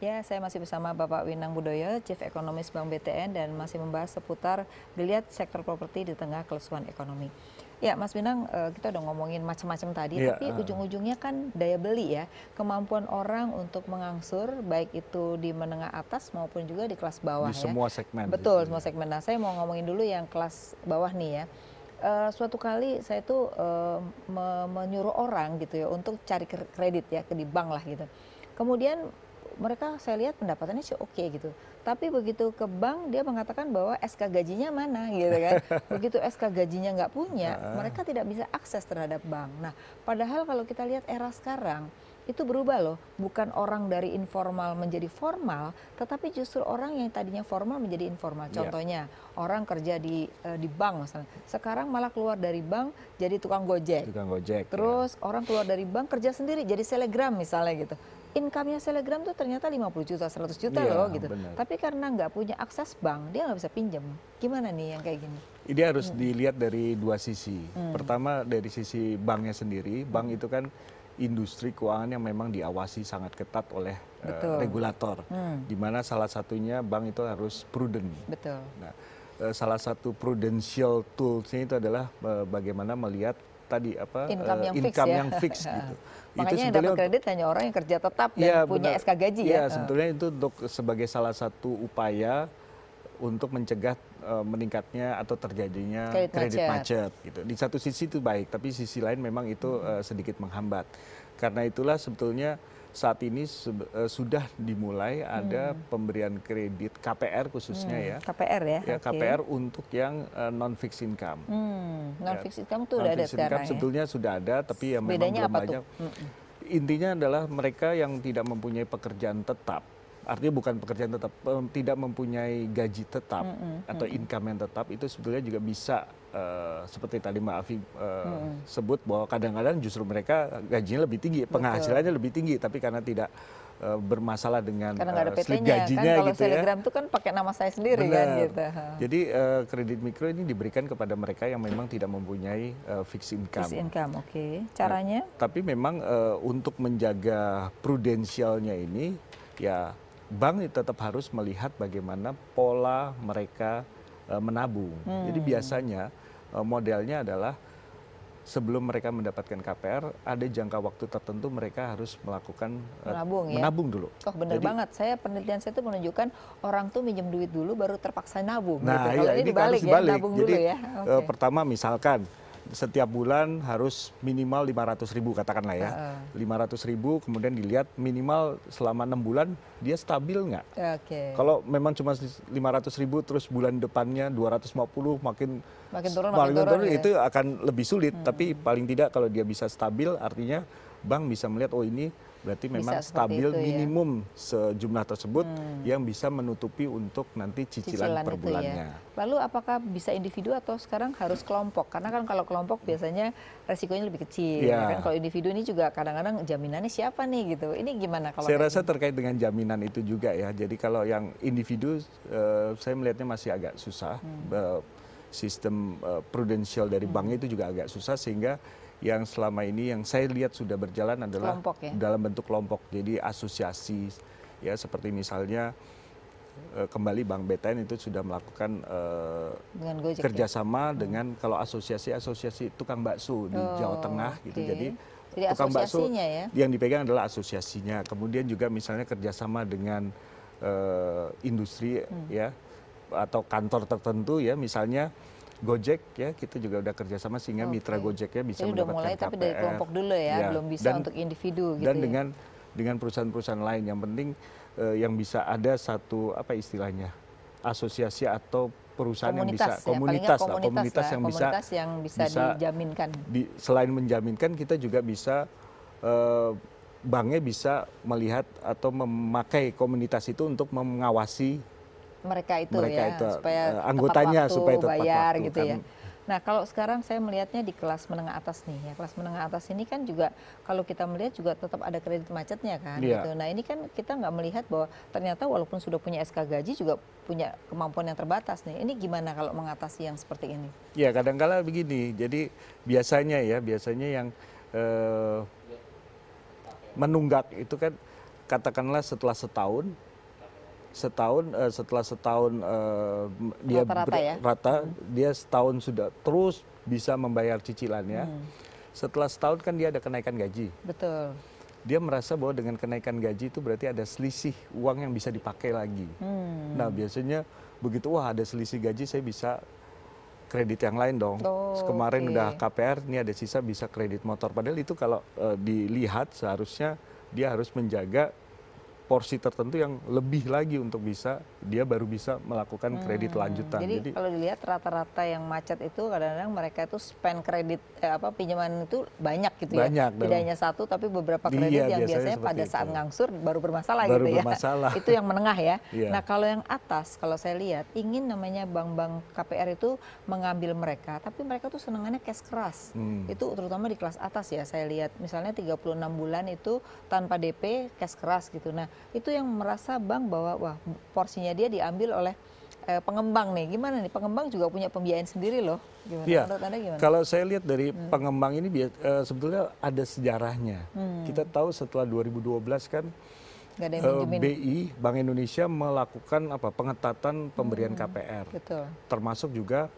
Ya, saya masih bersama Bapak Winang Budoyo, Chief Economist Bank BTN, dan masih membahas seputar geliat sektor properti di tengah kelesuan ekonomi. Ya, Mas Winang, kita udah ngomongin macam-macam tadi, Iya, tapi ujung-ujungnya kan daya beli ya, kemampuan orang untuk mengangsur, baik itu di menengah atas maupun juga di kelas bawah di ya. semua segmen. Betul, semua segmen. Nah, saya mau ngomongin dulu yang kelas bawah nih ya. Suatu kali saya tuh menyuruh orang gitu ya untuk cari kredit ya di bank lah gitu. Kemudian mereka saya lihat pendapatannya sih oke gitu. Tapi begitu ke bank dia mengatakan bahwa SK gajinya mana gitu kan. Begitu SK gajinya nggak punya, mereka tidak bisa akses terhadap bank. Nah, padahal kalau kita lihat era sekarang itu berubah loh. Bukan orang dari informal menjadi formal, tetapi justru orang yang tadinya formal menjadi informal. Contohnya orang kerja di bank misalnya. Sekarang malah keluar dari bank jadi tukang gojek. Tukang gojek. Terus orang keluar dari bank kerja sendiri jadi selegram misalnya gitu. Income-nya selegram tuh ternyata 50 juta, 100 juta loh gitu. Benar. Tapi karena nggak punya akses bank, dia nggak bisa pinjam. Gimana nih yang kayak gini? Ini harus dilihat dari dua sisi. Pertama dari sisi banknya sendiri. Bank itu kan industri keuangan yang memang diawasi sangat ketat oleh regulator. Di mana salah satunya bank itu harus prudent. Betul. Nah, salah satu prudential tools-nya itu adalah bagaimana melihat tadi income yang fix gitu. Makanya yang dapat kredit hanya orang yang kerja tetap dan punya SK gaji ya. Sebetulnya itu untuk sebagai salah satu upaya untuk mencegah meningkatnya atau terjadinya kredit macet gitu. Di satu sisi itu baik, tapi sisi lain memang itu sedikit menghambat. Karena itulah sebetulnya saat ini sudah dimulai ada pemberian kredit KPR khususnya ya. KPR ya. Ya, KPR untuk yang non fixed income. Non fixed income tuh udah ada sekarang ya. Sebetulnya sudah ada, tapi yang memang belum banyak. Intinya adalah mereka yang tidak mempunyai pekerjaan tetap. Artinya bukan pekerjaan tetap, tidak mempunyai gaji tetap atau income yang tetap, itu sebetulnya juga bisa seperti tadi Mbak Afi sebut bahwa kadang-kadang justru mereka gajinya lebih tinggi, penghasilannya lebih tinggi, tapi karena tidak bermasalah dengan slip gajinya kan, kalau gitu ya. Selegram itu kan pakai nama saya sendiri kan gitu. Jadi kredit mikro ini diberikan kepada mereka yang memang tidak mempunyai fixed income. Fixed income, oke. Caranya? Tapi memang untuk menjaga prudensialnya ini ya bank tetap harus melihat bagaimana pola mereka menabung. Jadi biasanya modelnya adalah sebelum mereka mendapatkan KPR, ada jangka waktu tertentu mereka harus melakukan menabung dulu. Oh benar banget, penelitian saya itu menunjukkan orang tuh minjem duit dulu baru terpaksa nabung. Nah, gitu. Kalau ini dibalik ya, nabung jadi, dulu ya. Pertama misalkan setiap bulan harus minimal 500.000 katakanlah ya. 500.000 kemudian dilihat minimal selama 6 bulan dia stabil nggak. Kalau memang cuma 500.000 terus bulan depannya 250 makin turun itu akan lebih sulit. Tapi paling tidak kalau dia bisa stabil artinya bank bisa melihat oh ini berarti memang stabil minimum sejumlah tersebut yang bisa menutupi untuk nanti cicilan per bulannya. Lalu apakah bisa individu atau sekarang harus kelompok? Karena kan kalau kelompok biasanya resikonya lebih kecil. Kan kalau individu ini juga kadang-kadang jaminannya siapa nih gitu. Ini gimana kalau? Saya rasa terkait dengan jaminan itu juga ya. Jadi kalau yang individu saya melihatnya masih agak susah. Sistem prudensial dari banknya itu juga agak susah sehingga yang selama ini yang saya lihat sudah berjalan adalah dalam bentuk kelompok. Jadi asosiasi ya seperti misalnya kembali Bank BTN itu sudah melakukan kerjasama dengan kalau asosiasi tukang bakso di Jawa Tengah gitu. Jadi tukang bakso yang dipegang adalah asosiasinya. Kemudian juga misalnya kerjasama dengan industri ya atau kantor tertentu ya misalnya. Gojek ya kita juga udah kerjasama sehingga mitra Gojeknya bisa jadi mendapatkan udah mulai KPR. Tapi dari kelompok dulu ya, belum bisa untuk individu gitu. Dan dengan perusahaan-perusahahan lain yang penting yang bisa ada satu apa istilahnya asosiasi atau perusahaan komunitas, yang bisa komunitas yang bisa dijaminkan. Selain menjaminkan kita juga bisa banknya bisa melihat atau memakai komunitas itu untuk mengawasi mereka itu supaya anggotanya supaya tepat bayar waktu, gitu ya. Nah kalau sekarang saya melihatnya di kelas menengah atas nih ya, kelas menengah atas ini kan juga kalau kita melihat juga tetap ada kredit macetnya kan gitu. Nah ini kan kita nggak melihat bahwa ternyata walaupun sudah punya SK gaji juga punya kemampuan yang terbatas nih. Ini gimana kalau mengatasi yang seperti ini? Ya kadang-kala begini, jadi biasanya yang menunggak itu kan katakanlah setelah setahun dia rata, dia setahun sudah terus bisa membayar cicilannya. Setelah setahun kan dia ada kenaikan gaji. Betul. Dia merasa bahwa dengan kenaikan gaji itu berarti ada selisih uang yang bisa dipakai lagi. Nah biasanya begitu, wah ada selisih gaji, saya bisa kredit yang lain dong. Kemarin udah KPR, ini ada sisa bisa kredit motor. Padahal itu kalau dilihat seharusnya dia harus menjaga porsi tertentu yang lebih lagi untuk dia baru bisa melakukan kredit lanjutan. Jadi kalau dilihat rata-rata yang macet itu kadang-kadang mereka itu spend kredit pinjaman itu banyak gitu ya. Tidak hanya satu tapi beberapa kredit yang biasanya pada saat ngangsur baru bermasalah gitu ya. Itu yang menengah ya. Nah kalau yang atas, kalau saya lihat ingin namanya bank-bank KPR itu mengambil mereka, tapi mereka tuh senangannya cash keras. Itu terutama di kelas atas ya. Saya lihat misalnya 36 bulan itu tanpa DP cash keras gitu. Nah itu yang merasa bank bahwa wah porsinya dia diambil oleh pengembang nih. Gimana nih, pengembang juga punya pembiayaan sendiri loh. Gimana? Ya, menurut Anda gimana? Kalau saya lihat dari pengembang ini sebetulnya ada sejarahnya. Kita tahu setelah 2012 kan BI, Bank Indonesia melakukan pengetatan pemberian KPR. Betul. Termasuk juga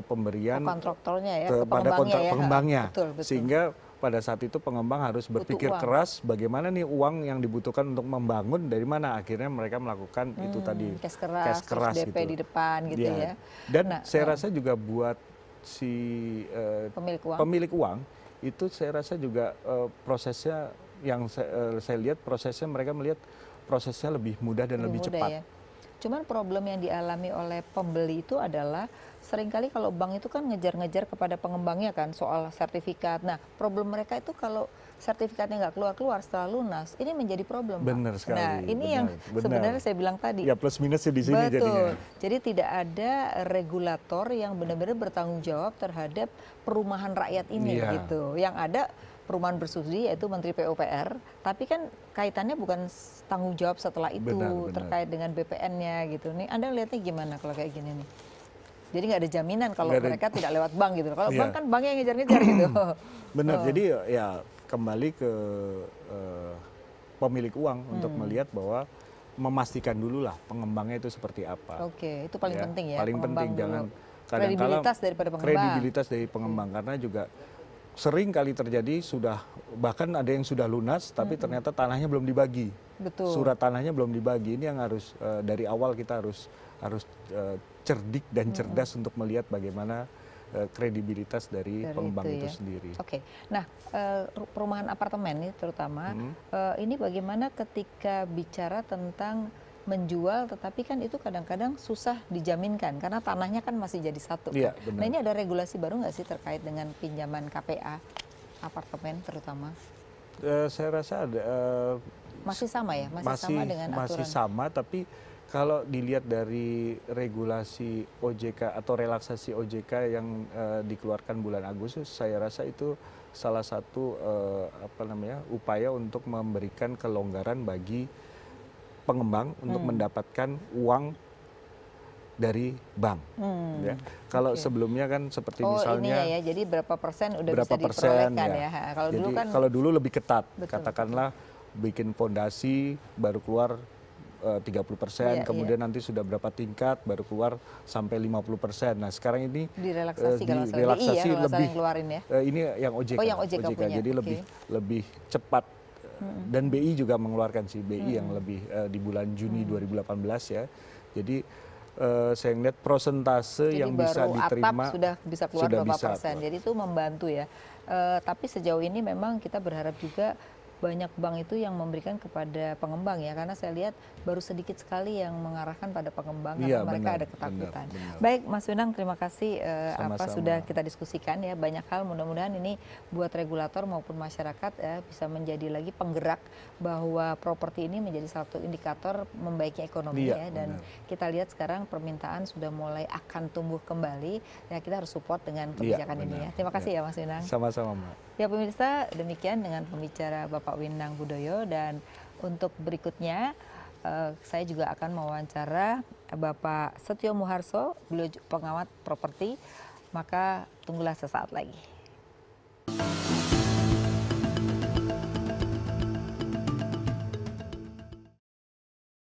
pemberian kontraktornya ya, kepada pengembangnya. Betul. Sehingga pada saat itu pengembang harus berpikir keras bagaimana nih uang yang dibutuhkan untuk membangun dari mana. Akhirnya mereka melakukan itu tadi cash keras DP gitu di depan gitu ya. Dan saya rasa juga buat si pemilik uang itu saya rasa juga prosesnya yang saya lihat mereka melihat prosesnya lebih mudah dan lebih cepat. Ya. Cuman problem yang dialami oleh pembeli itu adalah seringkali kalau bank itu kan ngejar-ngejar kepada pengembangnya kan soal sertifikat. Nah problem mereka itu kalau sertifikatnya nggak keluar-keluar setelah lunas, ini menjadi problem. Benar sekali. Nah ini yang sebenarnya saya bilang tadi. Ya plus minusnya di sini jadinya. Jadi tidak ada regulator yang benar-benar bertanggung jawab terhadap perumahan rakyat ini gitu. Yang ada perumahan bersubsidi yaitu Menteri PUPR, tapi kan kaitannya bukan tanggung jawab setelah itu terkait dengan BPN-nya gitu. Nih Anda lihatnya gimana kalau kayak gini nih? Jadi nggak ada jaminan kalau mereka tidak lewat bank gitu. Kalau bank kan bank yang ngejar-ngejar gitu. Benar. Jadi ya kembali ke pemilik uang untuk melihat bahwa memastikan dulu lah pengembangnya itu seperti apa. Oke, itu paling penting ya. Paling penting jangan kredibilitas daripada pengembang. Kredibilitas dari pengembang karena juga sering kali terjadi bahkan ada yang sudah lunas tapi ternyata tanahnya belum dibagi. Betul. Surat tanahnya belum dibagi. Ini yang harus dari awal kita harus cerdik dan cerdas untuk melihat bagaimana kredibilitas dari pengembang itu sendiri. Oke. Nah, perumahan apartemen ini terutama ini bagaimana ketika bicara tentang menjual, tetapi kan itu kadang-kadang susah dijaminkan karena tanahnya kan masih jadi satu. Iya, kan? Nah ini ada regulasi baru nggak sih terkait dengan pinjaman KPA apartemen terutama? Saya rasa ada. Masih sama ya, sama dengan aturan. Masih sama, tapi kalau dilihat dari regulasi OJK atau relaksasi OJK yang dikeluarkan bulan Agustus, saya rasa itu salah satu upaya untuk memberikan kelonggaran bagi pengembang untuk mendapatkan uang dari bank. Ya. Kalau sebelumnya kan seperti misalnya ini ya, jadi berapa persen udah bisa diperolehkan ya. Kalau dulu kan dulu lebih ketat. Katakanlah bikin fondasi baru keluar 30%, kemudian nanti sudah berapa tingkat baru keluar sampai 50%. Nah, sekarang ini direlaksasi lebih keluarin ya. Ini yang OJK. Oh, yang OJK punya. Jadi lebih cepat. Dan BI juga mengeluarkan BI yang lebih di bulan Juni 2018 ya. Jadi saya lihat prosentase yang bisa diterima atap sudah bisa keluar berapa persen. Jadi itu membantu ya. Tapi sejauh ini memang kita berharap juga banyak bank itu yang memberikan kepada pengembang ya, karena saya lihat baru sedikit sekali yang mengarahkan pada pengembang karena mereka ada ketakutan. Benar. Baik Mas Winang, terima kasih sudah kita diskusikan ya, banyak hal, mudah-mudahan ini buat regulator maupun masyarakat ya, bisa menjadi lagi penggerak bahwa properti ini menjadi satu indikator membaiknya ekonomi ya, dan kita lihat sekarang permintaan sudah mulai akan tumbuh kembali ya, kita harus support dengan kebijakan ini ya. Terima kasih ya Mas Winang. Sama-sama Mbak. Ya pemirsa, demikian dengan pembicara Bapak Winang Hudoyo, dan untuk berikutnya saya juga akan mewawancara Bapak Setio Muharso, beliau pengamat properti, maka tunggulah sesaat lagi.